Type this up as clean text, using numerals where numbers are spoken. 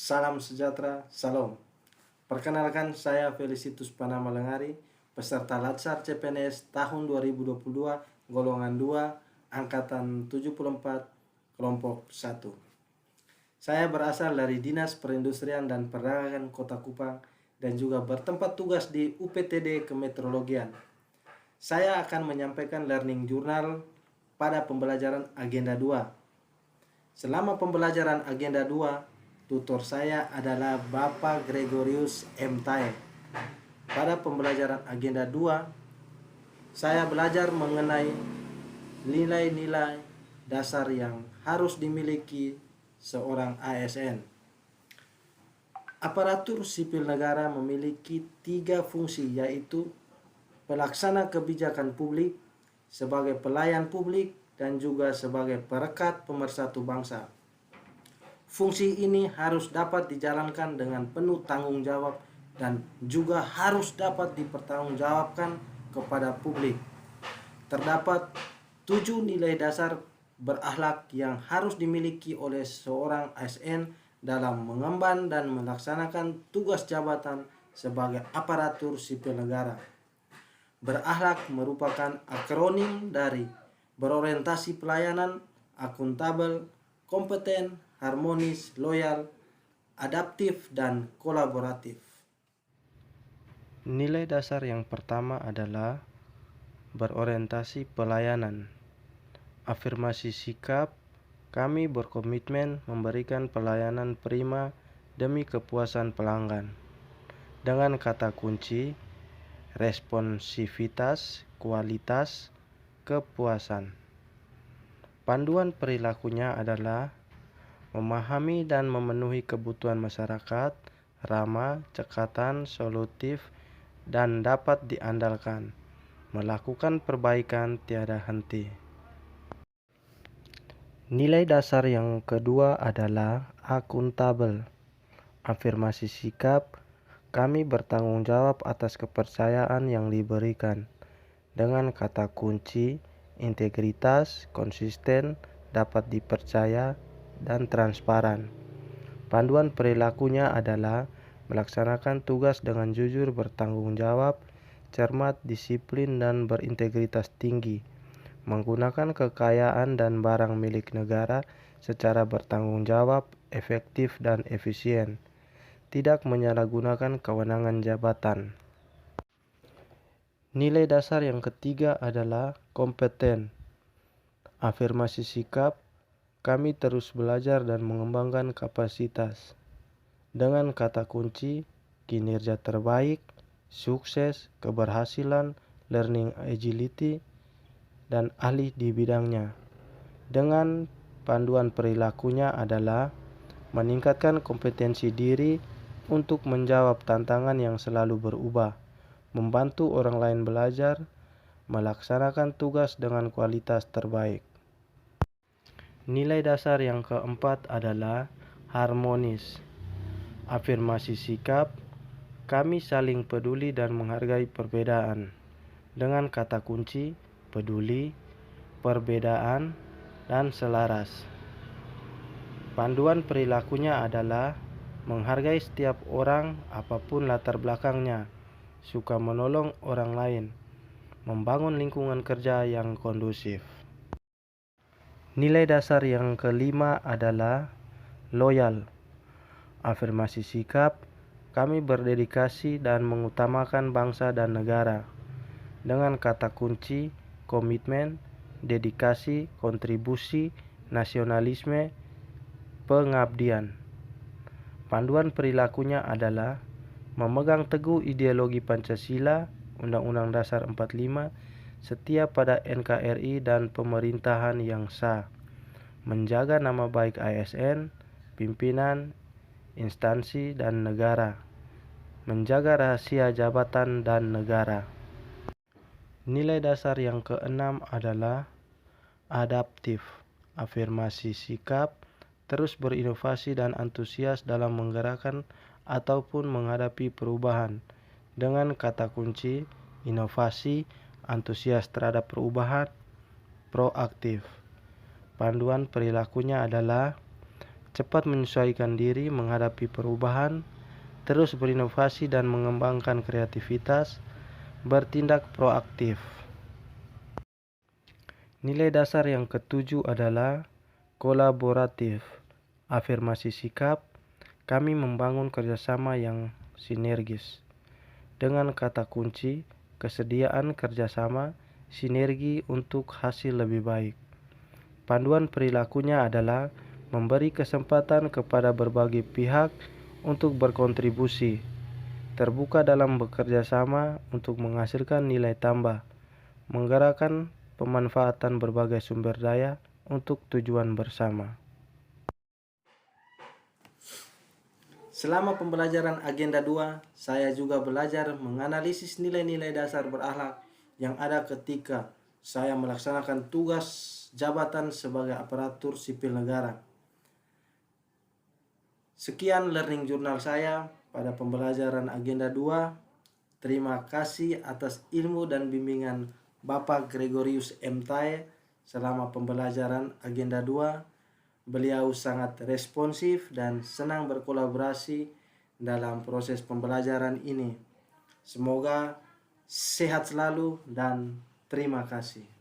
Salam sejahtera, salam. Perkenalkan, saya Felicitus Panama Lengari, peserta Latsar CPNS tahun 2022, golongan 2, angkatan 74, kelompok 1. Saya berasal dari Dinas Perindustrian dan Perdagangan Kota Kupang dan juga bertempat tugas di UPTD Kemeteorologian. Saya akan menyampaikan learning journal pada pembelajaran agenda 2. Selama pembelajaran agenda 2, tutor saya adalah Bapak Gregorius M. Tae. Pada pembelajaran agenda 2, saya belajar mengenai nilai-nilai dasar yang harus dimiliki seorang ASN. Aparatur sipil negara memiliki 3 fungsi, yaitu pelaksana kebijakan publik, sebagai pelayan publik, dan juga sebagai perekat pemersatu bangsa. Fungsi ini harus dapat dijalankan dengan penuh tanggung jawab dan juga harus dapat dipertanggungjawabkan kepada publik. Terdapat 7 nilai dasar berakhlak yang harus dimiliki oleh seorang ASN dalam mengemban dan melaksanakan tugas jabatan sebagai aparatur sipil negara. Berakhlak merupakan akronim dari berorientasi pelayanan, akuntabel, kompeten, harmonis, loyal, adaptif, dan kolaboratif. Nilai dasar yang pertama adalah berorientasi pelayanan. Afirmasi sikap, kami berkomitmen memberikan pelayanan prima demi kepuasan pelanggan. Dengan kata kunci, responsivitas, kualitas, kepuasan. Panduan perilakunya adalah memahami dan memenuhi kebutuhan masyarakat, ramah, cekatan, solutif, dan dapat diandalkan. Melakukan perbaikan tiada henti. Nilai dasar yang kedua adalah akuntabel. Afirmasi sikap, kami bertanggung jawab atas kepercayaan yang diberikan. Dengan kata kunci, integritas, konsisten, dapat dipercaya, dan transparan. Panduan perilakunya adalah melaksanakan tugas dengan jujur, bertanggung jawab, cermat, disiplin, dan berintegritas tinggi. Menggunakan kekayaan dan barang milik negara secara bertanggung jawab, efektif, dan efisien. Tidak menyalahgunakan kewenangan jabatan. Nilai dasar yang ketiga adalah kompeten. Afirmasi sikap, kami terus belajar dan mengembangkan kapasitas. Dengan kata kunci, kinerja terbaik, sukses, keberhasilan, learning agility, dan ahli di bidangnya. Dengan panduan perilakunya adalah meningkatkan kompetensi diri untuk menjawab tantangan yang selalu berubah, membantu orang lain belajar, melaksanakan tugas dengan kualitas terbaik. Nilai dasar yang keempat adalah harmonis. Afirmasi sikap, kami saling peduli dan menghargai perbedaan. Dengan kata kunci, peduli, perbedaan, dan selaras. Panduan perilakunya adalah menghargai setiap orang apapun latar belakangnya, suka menolong orang lain, membangun lingkungan kerja yang kondusif. Nilai dasar yang kelima adalah loyal. Afirmasi sikap, kami berdedikasi dan mengutamakan bangsa dan negara. Dengan kata kunci, komitmen, dedikasi, kontribusi, nasionalisme, pengabdian. Panduan perilakunya adalah memegang teguh ideologi Pancasila, Undang-Undang Dasar 45, setia pada NKRI dan pemerintahan yang sah, menjaga nama baik ASN, pimpinan, instansi, dan negara, menjaga rahasia jabatan dan negara. Nilai dasar yang keenam adalah adaptif. Afirmasi sikap, terus berinovasi dan antusias dalam menggerakkan ataupun menghadapi perubahan. Dengan kata kunci, inovasi, antusias terhadap perubahan, proaktif. Panduan perilakunya adalah cepat menyesuaikan diri menghadapi perubahan, terus berinovasi dan mengembangkan kreativitas, bertindak proaktif. Nilai dasar yang ketujuh adalah kolaboratif. Afirmasi sikap, kami membangun kerjasama yang sinergis. Dengan kata kunci, kesediaan kerjasama, sinergi untuk hasil lebih baik. Panduan perilakunya adalah memberi kesempatan kepada berbagai pihak untuk berkontribusi, terbuka dalam bekerja sama untuk menghasilkan nilai tambah, menggerakkan pemanfaatan berbagai sumber daya untuk tujuan bersama. Selama pembelajaran Agenda 2, saya juga belajar menganalisis nilai-nilai dasar berakhlak yang ada ketika saya melaksanakan tugas jabatan sebagai aparatur sipil negara. Sekian learning journal saya pada pembelajaran Agenda 2. Terima kasih atas ilmu dan bimbingan Bapak Gregorius M. Tae selama pembelajaran Agenda 2. Beliau sangat responsif dan senang berkolaborasi dalam proses pembelajaran ini. Semoga sehat selalu dan terima kasih.